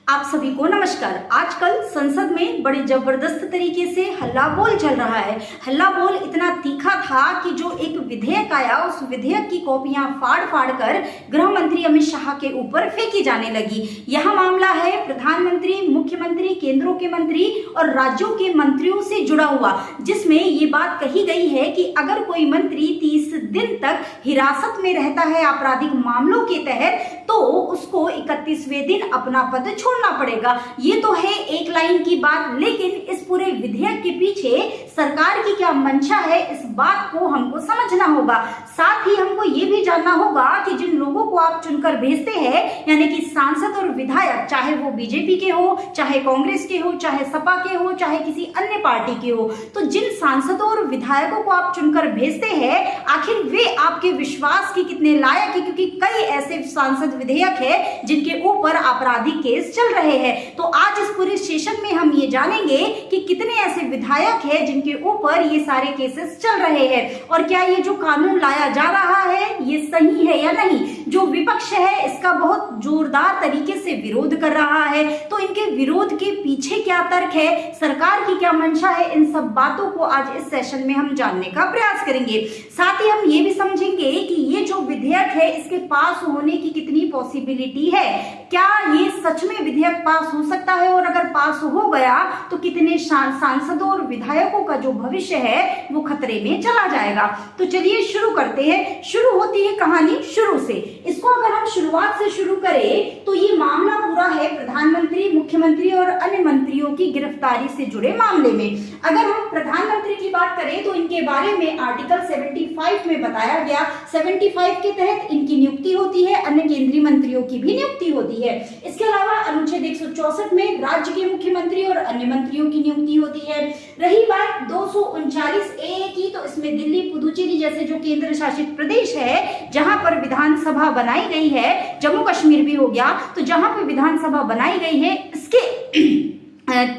आप सभी को नमस्कार। आजकल संसद में बड़े जबरदस्त तरीके से हल्ला बोल चल रहा है। हल्ला बोल इतना तीखा था कि जो एक विधेयक आया उस विधेयक की कॉपियां फाड़ फाड़ कर गृह मंत्री अमित शाह के ऊपर फेंकी जाने लगी। यह मामला है प्रधानमंत्री, मुख्यमंत्री, केंद्रों के मंत्री और राज्यों के मंत्रियों से जुड़ा हुआ, जिसमें ये बात कही गई है कि अगर कोई मंत्री 30 दिन तक हिरासत में रहता है आपराधिक मामलों के तहत तो उसको 31वें दिन अपना पद छोड़ना पड़ेगा। ये तो है एक लाइन की बात, लेकिन इस पूरे विधेयक के पीछे सरकार की क्या मंशा है इस बात को हमको समझना होगा। साथ ही हमको ये भी जानना होगा कि जिन लोगों को आप चुनकर भेजते हैं, यानी कि सांसद और विधायक, चाहे वो बीजेपी के हो, चाहे कांग्रेस के हो, चाहे सपा के हो, चाहे किसी अन्य पार्टी के हो, तो जिन सांसदों और विधायकों को आप चुनकर भेजते हैं आखिर वे आपके विश्वास के कितने लायक है, क्योंकि कई ऐसे सांसद विधेयक है जिनके ऊपर आपराधिक केस चल रहे हैं। तो आज इस पूरे सेशन में हम ये जानेंगे कि कितने ऐसे विधायक हैं जिनके ऊपर ये सारे केसेस चल रहे हैं और क्या ये जो कानून लाया जा रहा है ये सही है या नहीं। जो विपक्ष है इसका बहुत जोरदार तरीके से विरोध कर रहा है, तो इनके विरोध के पीछे क्या तर्क है, सरकार की क्या मंशा है, इन सब बातों को आज इस सेशन में हम जानने का प्रयास करेंगे। साथ ही हम ये भी समझेंगे कि ये जो विधेयक है इसके पास होने की कितनी पॉसिबिलिटी है, क्या ये सच में विधेयक पास हो सकता है और अगर पास हो गया तो कितने सांसदों और विधायकों का जो भविष्य है वो खतरे में चला जाएगा। तो चलिए शुरू करते हैं। शुरू होती है कहानी शुरू से। इसको अगर हम शुरुआत से शुरू करें तो ये मामला पूरा है प्रधानमंत्री, मुख्यमंत्री और अन्य मंत्रियों की गिरफ्तारी से जुड़े मामले में। अगर हम प्रधानमंत्री की बात करें तो इनके बारे में आर्टिकल 75 में बताया गया, 75 के तहत इनकी नियुक्ति होती है, अन्य केंद्रीय मंत्रियों की भी नियुक्ति होती है। इसके अलावा अनुच्छेद 164 में राज्य के मुख्यमंत्री और अन्य मंत्रियों की नियुक्ति होती है। रही बात 239A की, तो इसमें दिल्ली, पुदुचेरी जैसे जो केंद्र शासित प्रदेश है जहां पर विधानसभा बनाई गई है, जम्मू कश्मीर भी हो गया, तो जहां पर विधानसभा बनाई गई है इसके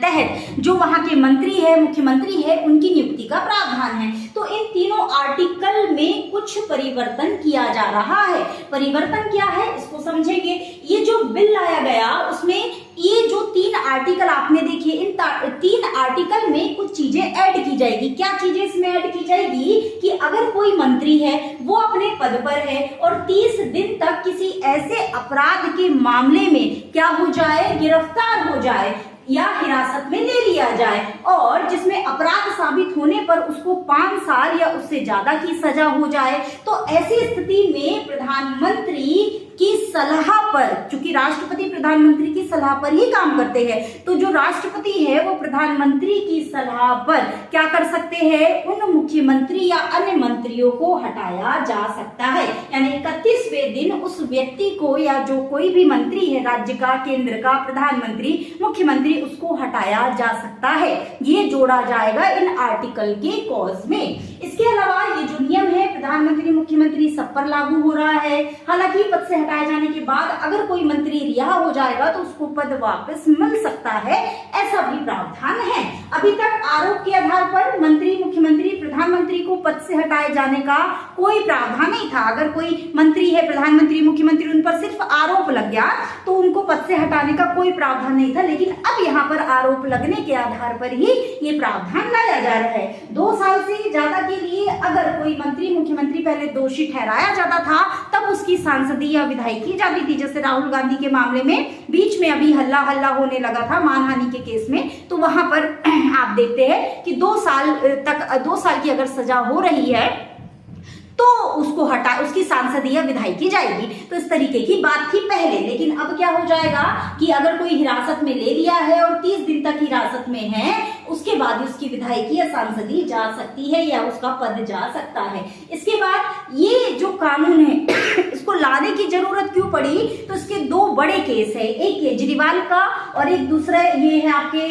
तहत जो वहां के मंत्री है, मुख्यमंत्री है, उनकी नियुक्ति का प्रावधान है। तो इन तीनों आर्टिकल में कुछ परिवर्तन किया जा रहा है। परिवर्तन क्या है इसको समझेंगे। ये जो बिल लाया गया उसमें ये जो 3 आर्टिकल आपने देखे, इन 3 आर्टिकल में कुछ चीजें ऐड की जाएगी। क्या चीजें इसमें ऐड की जाएगी कि अगर कोई मंत्री है वो अपने पद पर है और 30 दिन तक किसी ऐसे अपराध के मामले में क्या हो जाए, गिरफ्तार हो जाए या हिरासत में ले लिया जाए और जिसमें अपराध साबित होने पर उसको 5 साल या उससे ज्यादा की सजा हो जाए, तो ऐसी स्थिति में प्रधानमंत्री की सलाह पर, चूंकि राष्ट्रपति प्रधानमंत्री की सलाह पर ही काम करते हैं, तो जो राष्ट्रपति है वो प्रधानमंत्री की सलाह पर क्या कर सकते हैं, उन मुख्यमंत्री या अन्य मंत्रियों को हटाया जा सकता है। यानी 31वें दिन उस व्यक्ति को या जो कोई भी मंत्री है राज्य का, केंद्र का, प्रधानमंत्री, मुख्यमंत्री, उसको हटाया जा सकता है। ये जोड़ा जाएगा इन आर्टिकल के कॉज में। इसके अलावा ये जो नियम है प्रधानमंत्री, मुख्यमंत्री सब पर लागू हो रहा है। हालांकि पद से हटाए जाने के बाद अगर कोई मंत्री रिहा हो जाएगा तो उसको पद वापस मिल सकता है, ऐसा भी प्रावधान है। अभी तक आरोप के आधार पर मंत्री, मुख्यमंत्री, प्रधानमंत्री को पद से हटाए जाने का कोई प्रावधान नहीं था। अगर कोई मंत्री है, प्रधानमंत्री, मुख्यमंत्री, उन पर सिर्फ आरोप लग गया तो उनको पद से हटाने का कोई प्रावधान नहीं था, लेकिन अब यहाँ पर आरोप लगने के आधार पर ही ये प्रावधान लाया जा रहा है। 2 साल से ज्यादा के लिए अगर कोई मंत्री, मुख्यमंत्री पहले दोषी ठहराया जाता था तब उसकी सांसदी या विधायी की जाती थी। जैसे राहुल गांधी के मामले में बीच में अभी हल्ला होने लगा था मानहानि के केस में, तो वहां पर आप देखते हैं कि 2 साल की अगर सजा हो रही है तो उसको हटा, उसकी सांसद या विधायी की जाएगी। तो इस तरीके की बात थी पहले, लेकिन अब क्या हो जाएगा कि अगर कोई हिरासत में ले लिया है और 30 दिन तक हिरासत में है, उसके बाद उसकी विधायकी या सांसदी जा सकती है या उसका पद जा सकता है। इसके बाद ये जो कानून है इसको लाने की जरूरत क्यों पड़ी, तो इसके 2 बड़े केस है, एक केजरीवाल का और एक दूसरा ये है आपके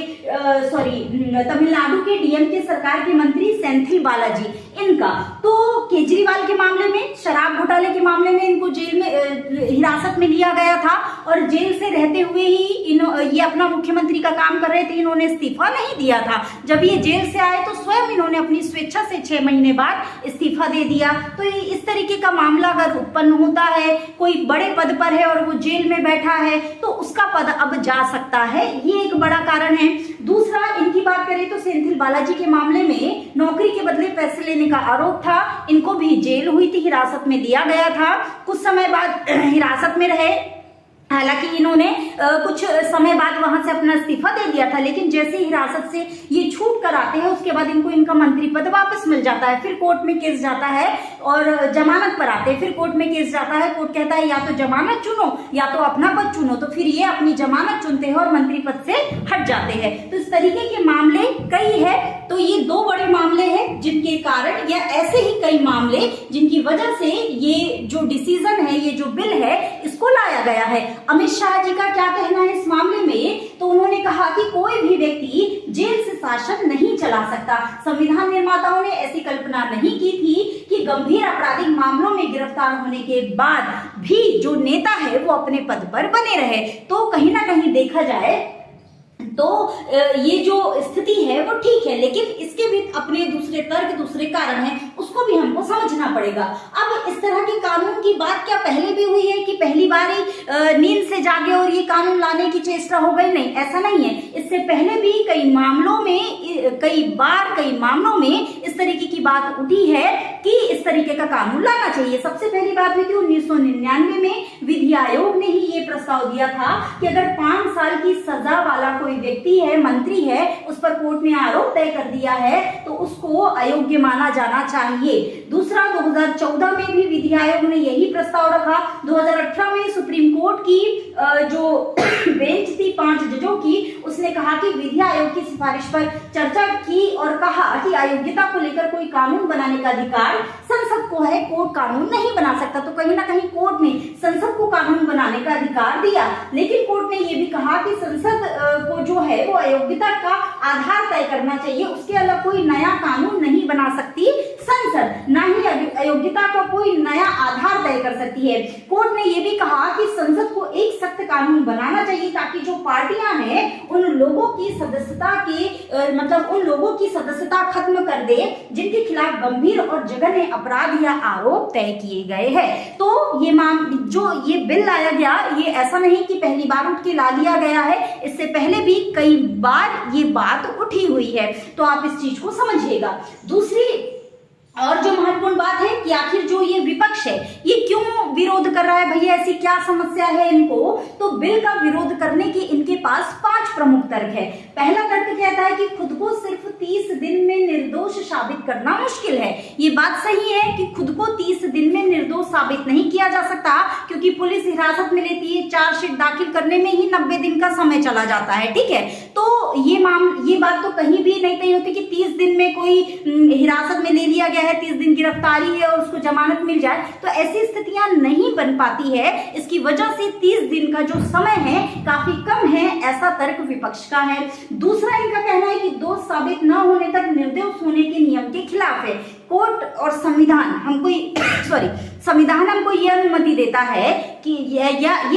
तमिलनाडु के डीएमके सरकार के मंत्री सेंथिल बालाजी, इनका। तो केजरीवाल के मामले में, शराब घोटाले के मामले में इनको जेल में हिरासत में लिया गया था और जेल से रहते हुए ही ये अपना मुख्यमंत्री का काम कर रहे थे, इन्होंने इस्तीफा नहीं दिया था। जब ये जेल से आए तो स्वयं इन्होंने अपनी स्वेच्छा से 6 महीने बाद इस्तीफा दे दिया। तो इस तरीके का मामला अगर उत्पन्न होता है, कोई बड़े पद पर है और वो जेल में बैठा है, तो उसका पद अब जा सकता है, ये एक बड़ा कारण है। दूसरा, इनकी बात करें तो सेंथिल बालाजी के मामले में नौकरी के बदले पैसे लेने का आरोप था। इनको भी जेल हुई थी, हिरासत में लिया गया था, कुछ समय बाद हिरासत में रहे। हालांकि इन्होंने कुछ समय बाद वहां से अपना इस्तीफा दे दिया था, लेकिन जैसे हिरासत से ये छूट कर आते हैं उसके बाद इनको इनका मंत्री पद वापस मिल जाता है। फिर कोर्ट में केस जाता है और जमानत पर आते हैं। फिर कोर्ट में केस जाता है, कोर्ट कहता है या तो जमानत चुनो या तो अपना पद चुनो। तो फिर ये अपनी जमानत चुनते हैं और मंत्री पद से हट जाते हैं। तो इस तरीके के मामले कई है। तो ये 2 बड़े मामले हैं जिनके कारण, या ऐसे ही कई मामले जिनकी वजह से ये जो डिसीजन है, ये जो बिल है, इसको लाया गया है। अमित शाह जी का क्या कहना है इस मामले में? तो उन्होंने कहा कि कोई भी व्यक्ति जेल से शासन नहीं चला सकता। संविधान निर्माताओं ने ऐसी कल्पना नहीं की थी कि गंभीर आपराधिक मामलों में गिरफ्तार होने के बाद भी जो नेता है वो अपने पद पर बने रहे। तो कहीं ना कहीं देखा जाए तो ये जो स्थिति है वो ठीक है, लेकिन इसके भी अपने दूसरे तर्क, दूसरे कारण हैं, उसको भी हमको समझना पड़ेगा। अब इस तरह के कानून की बात क्या पहले भी हुई है कि पहली बार ही नींद से जागे और ये कानून लाने की चेष्टा हो गई? नहीं, ऐसा नहीं है। इससे पहले भी कई मामलों में इस तरीके की बात उठी है कि इस तरीके का कानून लाना चाहिए। सबसे पहली बात हुई थी 1999 में। विधि आयोग ने ही ये प्रस्ताव दिया था कि अगर 5 साल की सजा वाला कोई व्यक्ति है, मंत्री है, उस पर कोर्ट ने आरोप तय कर दिया है तो उसको अयोग्य माना जाना चाहिए। दूसरा, 2014 में भी विधि आयोग ने यही प्रस्ताव रखा। 2018 में सुप्रीम कोर्ट की जो बेंच थी 5 जजों की, उसने कहा कि विधि आयोग की सिफारिश पर चर्चा की और कहा कि अयोग्यता को लेकर कोई कानून बनाने का अधिकार संसद को है, कोर्ट कानून नहीं बना सकता। तो कहीं ना कहीं कोर्ट ने संसद को कानून बनाने का अधिकार दिया, लेकिन कोर्ट ने यह भी कहा कि संसद को जो है वो अयोग्यता का आधार तय करना चाहिए, उसके अलावा कोई नया कानून नहीं बना सकती संसद, ना ही अयोग्यता का कोई नया आधार तय कर सकती है। कोर्ट ने यह भी कहा कि संसद को एक सख्त कानून बनाना चाहिए ताकि जो पार्टियां हैं उन लोगों की सदस्यता खत्म कर दे जिनके खिलाफ गंभीर और जघन्य अपराध या आरोप तय किए गए हैं। तो ये बिल लाया गया, ये ऐसा नहीं कि पहली बार उठ के ला लिया गया है, इससे पहले भी कई बार ये बात उठी हुई है। तो आप इस चीज को समझिएगा। दूसरी और जो महत्वपूर्ण बात है कि आखिर जो ये विपक्ष है ये क्यों विरोध कर रहा है, भैया ऐसी क्या समस्या है इनको? तो बिल का विरोध करने के इनके पास 5 प्रमुख तर्क है। पहला तर्क कहता है कि खुद को सिर्फ 30 दिन में निर्दोष साबित करना मुश्किल है। ये बात सही है कि खुद को 30 दिन में निर्दोष साबित नहीं किया जा सकता, क्योंकि पुलिस हिरासत में लेती है, चार्जशीट दाखिल करने में ही 90 दिन का समय चला जाता है। ठीक है, तो ये बात तो कहीं भी नहीं तय होती कि 30 दिन में कोई हिरासत में ले लिया गया है, 30 दिन गिरफ्तारी है और उसको जमानत मिल जाए, तो ऐसी स्थितियां नहीं बन पाती है। इसकी वजह से 30 दिन का जो समय है काफी कम है, ऐसा तर्क विपक्ष का है। दूसरा इनका कहना है कि दोष साबित न होने तक निर्दोष होने के नियम के खिलाफ है। कोर्ट और संविधान हमको यह अनुमति देता है कि यह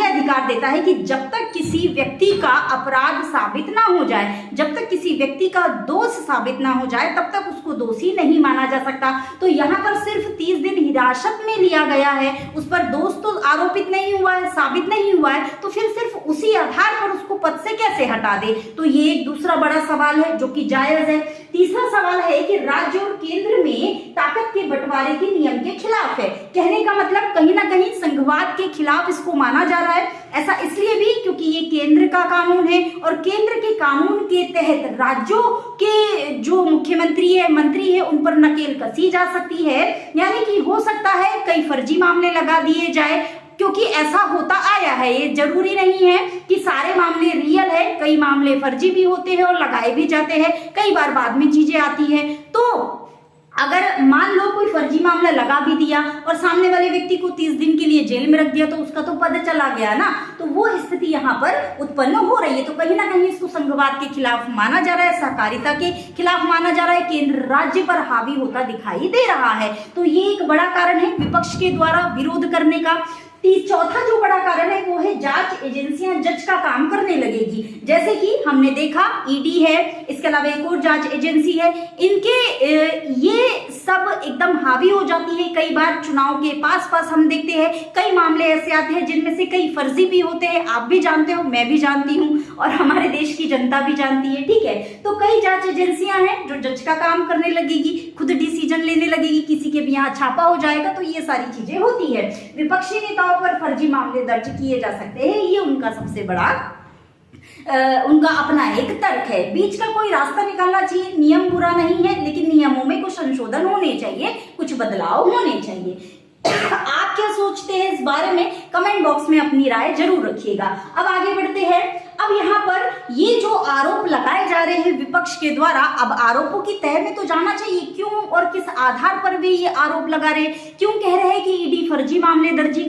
अधिकार देता है कि जब तक किसी व्यक्ति का अपराध साबित ना हो जाए, जब तक किसी व्यक्ति का दोष साबित ना हो जाए, तब तक उसको दोषी नहीं माना जा सकता। तो यहाँ पर सिर्फ 30 दिन हिरासत में लिया गया है, उस पर दोष तो आरोपित नहीं हुआ है, साबित नहीं हुआ है, तो फिर सिर्फ उसी आधार पर उसको पद से कैसे हटा दे? तो ये एक दूसरा बड़ा सवाल है जो कि जायज है। तीसरा सवाल है कि राज्य और केंद्र में ताकत के बंटवारे के नियम के खिलाफ है। कहने का मतलब कहीं ना कहीं संघवाद के खिलाफ इसको माना जा रहा है। ऐसा इसलिए भी क्योंकि ये केंद्र का कानून है और केंद्र के कानून के तहत राज्यों के जो मुख्यमंत्री है, मंत्री है, उन पर नकेल कसी जा सकती है। यानी कि हो सकता है कई फर्जी मामले लगा दिए जाए, क्योंकि ऐसा होता आया है। ये जरूरी नहीं है कि सारे मामले रियल है, कई मामले फर्जी भी होते हैं और लगाए भी जाते हैं, कई बार बाद में चीजें आती है। तो अगर मान लो कोई फर्जी मामला लगा भी दिया और सामने वाले व्यक्ति को 30 दिन के लिए जेल में रख दिया, तो उसका तो पद चला गया ना, तो वो स्थिति यहाँ पर उत्पन्न हो रही है। तो कहीं ना कहीं इसको संघवाद के खिलाफ माना जा रहा है, सहकारिता के खिलाफ माना जा रहा है, केंद्र राज्य पर हावी होता दिखाई दे रहा है। तो ये एक बड़ा कारण है विपक्ष के द्वारा विरोध करने का। चौथा जो बड़ा कारण है वो है जांच एजेंसियां जज का काम करने लगेगी। जैसे कि हमने देखा ईडी है, इसके अलावा एक और जांच एजेंसी है, इनके ये सब एकदम हावी हो जाती है। कई बार चुनाव के पास हम देखते हैं कई मामले ऐसे आते हैं जिनमें से कई फर्जी भी होते हैं। आप भी जानते हो, मैं भी जानती हूँ और हमारे देश की जनता भी जानती है। ठीक है, तो कई जांच एजेंसियां हैं जो जज का काम करने लगेगी, खुद डिसीजन लेने लगेगी, किसी के भी यहाँ छापा हो जाएगा, तो ये सारी चीजें होती है। विपक्षी नेताओं पर फर्जी मामले दर्ज किए जा सकते हैं, ये उनका सबसे बड़ा उनका अपना एक तर्क है। बीच का कोई रास्ता निकालना चाहिए। नियम बुरा नहीं है, लेकिन नियमों में कुछ संशोधन होने चाहिए, कुछ बदलाव होने चाहिए। आप क्या सोचते हैं इस बारे में? कमेंट बॉक्स में अपनी राय जरूर रखिएगा। अब आगे बढ़ते हैं। अब यहाँ पर ये जो आरोप लगाए जा रहे हैं विपक्ष के द्वारा, अब आरोपों की तह में तो जाना चाहिए क्यों और किस आधार पर वे ये आरोप लगा रहे हैं। क्यों कह रहे हैं कि ईडी फर्जी मामले दर्ज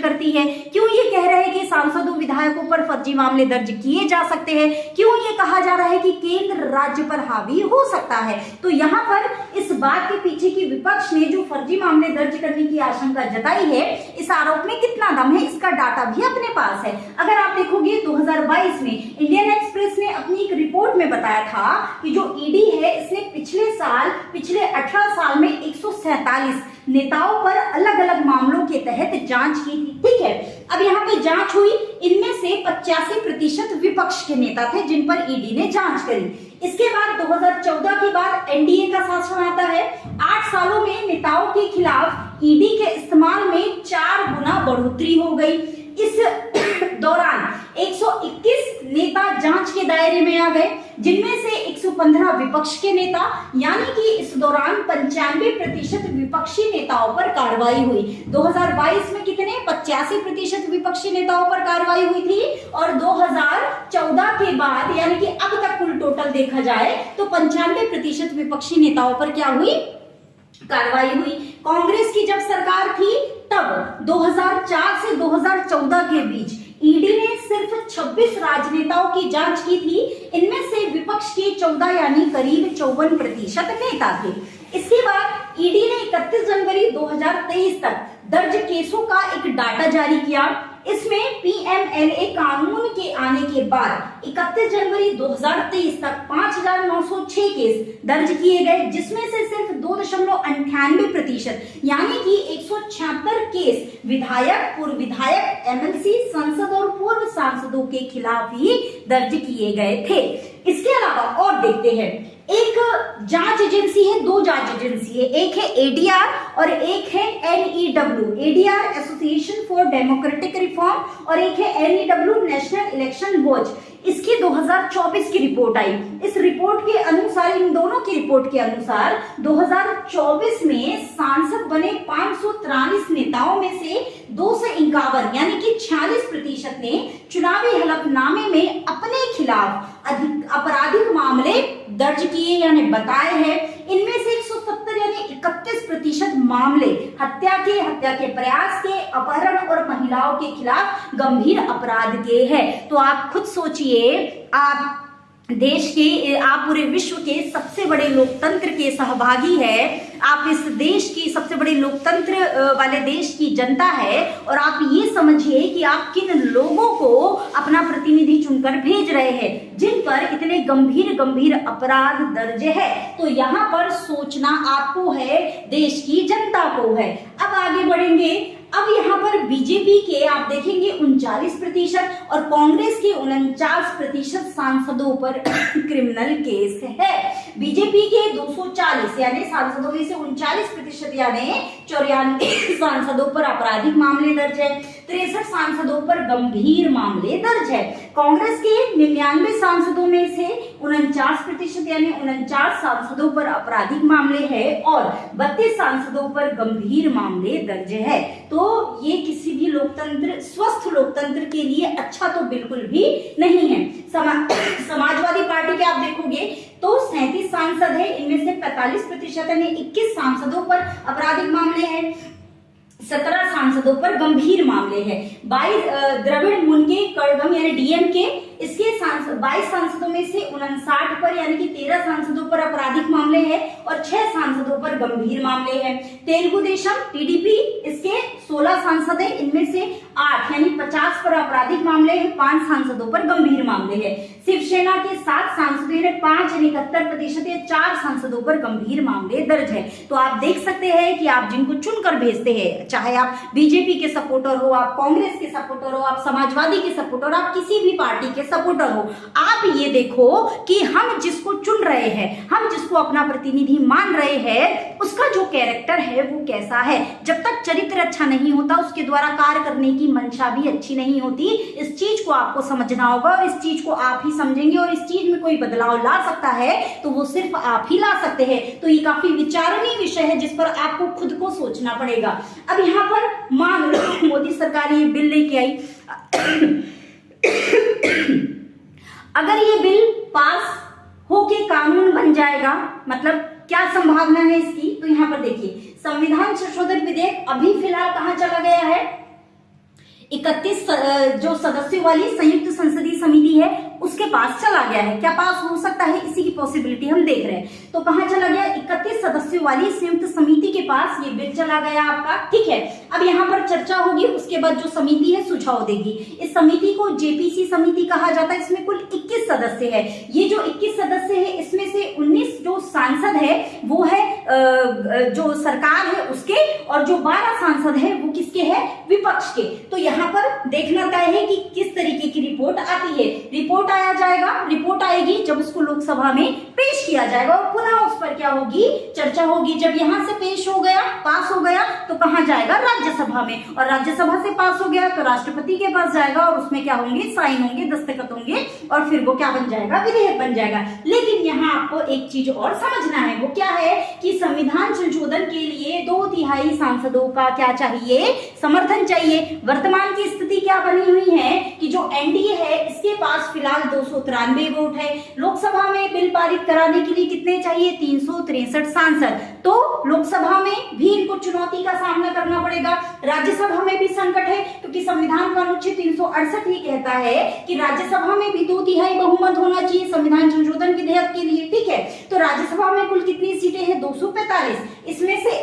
करती है? क्यों ये कह रहे हैं कि सांसदों विधायकों पर फर्जी मामले दर्ज किए जा सकते हैं? क्यों ये कहा जा रहा है कि केंद्र राज्य पर हावी हो सकता है? तो यहाँ पर इस बात के पीछे की विपक्ष ने जो फर्जी मामले दर्ज करने की आशंका जताई है, इस आरोप में कितना दम है, इसका डाटा भी अपने पास है। अगर आप देखोगे 2022 में इंडियन एक्सप्रेस ने अपनी एक रिपोर्ट में बताया था कि जो ईडी है इसने पिछले 18 साल में 147 नेताओं पर अलग अलग मामलों के तहत जांच की थी। ठीक है, अब यहाँ पे जांच हुई, इनमें से 85% विपक्ष के नेता थे जिन पर ईडी ने जांच करी। इसके बाद 2014 के बाद एनडीए का शासन आता है। 8 सालों में नेताओं के खिलाफ ईडी के इस्तेमाल में 4 गुना बढ़ोतरी हो गई। इस दौरान 121 नेता जांच के दायरे में आ गए, जिनमें से 115 विपक्ष के नेता, यानी कि इस दौरान 95% विपक्षी नेताओं पर कार्रवाई हुई। 2022 में कितने? 85% विपक्षी नेताओं पर कार्रवाई हुई थी और 2014 के बाद यानी कि अब तक कुल टोटल देखा जाए तो 95% विपक्षी नेताओं पर क्या हुई? कार्रवाई हुई। कांग्रेस की जब सरकार थी तब 2004 से 2014 के बीच ईडी ने सिर्फ 26 राजनेताओं की जांच की थी। इनमें से विपक्ष के 14 यानी करीब 54% नेता थे। इसके बाद ईडी ने 31 जनवरी 2023 तक दर्ज केसों का एक डाटा जारी किया। इसमें पीएमएलए कानून के आने के बाद 31 जनवरी 2023 तक 5,906 केस दर्ज किए गए, जिसमें से सिर्फ 2.98% यानी कि 176 केस विधायक, पूर्व विधायक, एमएलसी, संसद और पूर्व सांसदों के खिलाफ ही दर्ज किए गए थे। इसके अलावा और देखते हैं, एक जांच एजेंसी है, 2 जांच एजेंसी है, एक है एडीआर और एक है एनईडब्ल्यू। ADR association for democratic reform और एक है एनईडब्ल्यू नेशनल इलेक्शन वॉच। इसकी 2024 की रिपोर्ट आई। इस रिपोर्ट के अनुसार, इन दोनों की रिपोर्ट के अनुसार 2024 में सांसद बने 543 नेताओं में से 251 यानी कि 46% ने चुनावी हलफनामे में अपने खिलाफ आपराधिक मामले दर्ज किए यानी बताए हैं। इनमें से 170 यानी 31% मामले हत्या के प्रयास के, अपहरण और महिलाओं के खिलाफ गंभीर अपराध के हैं। तो आप खुद सोचिए, आप देश के, आप पूरे विश्व के सबसे बड़े लोकतंत्र के सहभागी है, आप इस देश की सबसे बड़े लोकतंत्र वाले देश की जनता है और आप ये समझिए कि आप किन लोगों को अपना प्रतिनिधि चुनकर भेज रहे हैं जिन पर इतने गंभीर अपराध दर्ज है। तो यहाँ पर सोचना आपको है, देश की जनता को है। अब आगे बढ़ेंगे। अब यहाँ पर बीजेपी के आप देखेंगे 39% और कांग्रेस के 49% सांसदों पर क्रिमिनल केस है। बीजेपी के 240 यानी सांसदों में से 39% यानी 94 सांसदों पर आपराधिक मामले दर्ज है, 63 सांसदों पर गंभीर मामले दर्ज है। कांग्रेस के 99 सांसदों में से 49% यानी 49 सांसदों पर आपराधिक मामले है और 32 सांसदों पर गंभीर मामले दर्ज है। तो ये किसी भी लोकतंत्र, स्वस्थ लोकतंत्र के लिए अच्छा तो बिल्कुल भी नहीं है। समाजवादी पार्टी के आप देखोगे तो 37 सांसद है, इनमें से 45% यानी 21 सांसदों पर आपराधिक मामले हैं, 17 सांसदों पर गंभीर मामले हैं। 22 द्रविड़ मुनेत्र कड़गम यानी डीएमके, इसके 22 सांसदों में से 59 पर यानी कि 13 सांसदों पर आपराधिक मामले हैं और 6 सांसदों पर गंभीर मामले हैं। तेलुगु देशम टीडीपी इसके 16 सांसद हैं, इनमें से 8 यानी 50 पर आपराधिक मामले हैं, 5 सांसदों पर गंभीर मामले हैं। शिवसेना के 7 सांसदों ने 5 यानी 71% या 4 सांसदों पर गंभीर मामले दर्ज है। तो आप देख सकते हैं कि आप जिनको चुनकर भेजते हैं, चाहे आप बीजेपी के सपोर्टर हो, आप कांग्रेस के सपोर्टर हो, आप समाजवादी के सपोर्टर, आप किसी भी पार्टी के सपोर्टर हो, आप ये देखो कि हम जिसको चुन रहे हैं, हम जिसको अपना प्रतिनिधि मान रहे हैं, उसका जो कैरेक्टर है वो कैसा है। जब तक चरित्र अच्छा नहीं होता, उसके द्वारा कार्य करने की मंशा भी अच्छी नहीं होती। इस चीज को आपको समझना होगा और इस चीज को आप ही समझेंगे और इस चीज में कोई बदलाव ला सकता है तो वो सिर्फ आप ही ला सकते हैं। तो ये काफी विचारणीय विषय है जिस पर आपको खुद को सोचना पड़ेगा। अब यहाँ पर मान लो मोदी सरकार ये बिल लेके आई, अगर ये बिल पास होके कानून बन जाएगा, मतलब क्या संभावना है इसकी, तो यहाँ पर देखिए संविधान संशोधन विधेयक अभी फिलहाल कहाँ चला गया है, 31 जो सदस्यों वाली संयुक्त संसदीय समिति है उसके पास चला गया है। क्या पास हो सकता है, इसी की पॉसिबिलिटी हम देख रहे हैं। तो कहां चला गया, 31 सदस्यों वाली संयुक्त समिति के पास ये बिल चला गया आपका, ठीक है। अब यहाँ पर चर्चा होगी, उसके बाद जो समिति है सुझाव देगी। इस समिति को जेपीसी समिति कहा जाता है। इसमें कुल 21 सदस्य है। ये जो 21 सदस्य है इसमें से 19 जो सांसद है वो है जो सरकार है उसके, और जो 12 सांसद है वो किसके है, विपक्ष के। तो यहाँ पर देखना तय है कि किस तरीके की रिपोर्ट आती है। रिपोर्ट आया जाएगा, रिपोर्ट आएगी जब उसको लोकसभा में पेश किया जाएगा और पुनः उस पर क्या होगी, चर्चा होगी। जब यहां से पेश हो गया, पास हो गया, तो कहां जाएगा, राज्यसभा में, और राज्यसभा से पास हो गया तो राष्ट्रपति के पास जाएगा और उसमें क्या होंगे, साइन होंगे, दस्तखत होंगे और फिर वो क्या बन जाएगा, विधेयक बन जाएगा। लेकिन यहाँ आपको एक चीज और समझना है, वो क्या है कि संविधान संशोधन के लिए 2/3 सांसदों का क्या चाहिए, समर्थन चाहिए। वर्तमान की स्थिति क्या बनी हुई है कि जो एनडीए है इसके पास फिलहाल 293 वोट है। लोकसभा में बिल पारित कराने के लिए कितने चाहिए, 363 सांसद। तो लोकसभा में भी इनको चुनौती का सामना करना पड़ेगा। राज्यसभा में भी संकट है क्योंकि संविधान का अनुच्छेद 368 ही कहता है कि राज्यसभा में भी 2/3 बहुमत होना चाहिए संविधान संशोधन विधेयक के लिए, ठीक है। तो राज्यसभा में कुल कितनी सीटें हैं, 245। इसमें से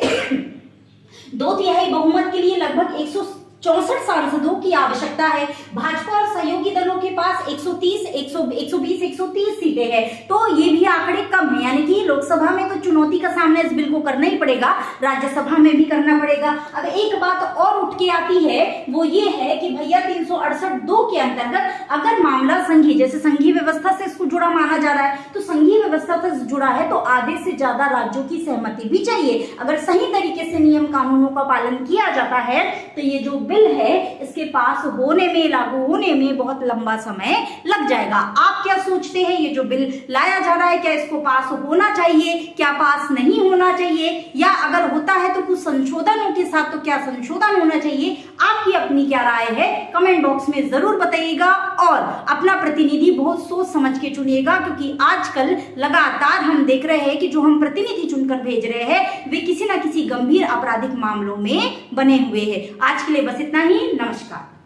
2/3 बहुमत के लिए लगभग 164 सांसदों की आवश्यकता है। भाजपा और सहयोगी दलों के पास 120, 130 सीटें हैं। तो ये भी आंकड़े कम है, यानी कि लोकसभा में तो चुनौती का सामना इस बिल को करना ही पड़ेगा, राज्यसभा में भी करना पड़ेगा। अब एक बात और उठ के आती है, वो ये है कि भैया 368(2) के अंतर्गत अगर मामला संघीय, जैसे संघीय व्यवस्था से इसको जुड़ा माना जा रहा है, तो संघीय व्यवस्था से जुड़ा है तो आधे से ज्यादा राज्यों की सहमति भी चाहिए। अगर सही तरीके से नियम कानूनों का पालन किया जाता है तो ये जो बिल है इसके पास होने में, लागू होने में बहुत लंबा समय लग जाएगा। आप क्या सोचते हैं, ये जो बिल लाया जा रहा है क्या इसको पास होना चाहिए, क्या पास नहीं होना चाहिए, या अगर होता है तो कुछ संशोधनों के साथ तो क्या संशोधन होना चाहिए? आपकी अपनी क्या राय है, कमेंट बॉक्स में जरूर बताइएगा और अपना प्रतिनिधि बहुत सोच समझ के चुनिएगा, क्योंकि आजकल लगातार हम देख रहे हैं कि जो हम प्रतिनिधि चुनकर भेज रहे हैं वे किसी ना किसी गंभीर आपराधिक मामलों में बने हुए हैं। आज के लिए बस इतना ही, नमस्कार।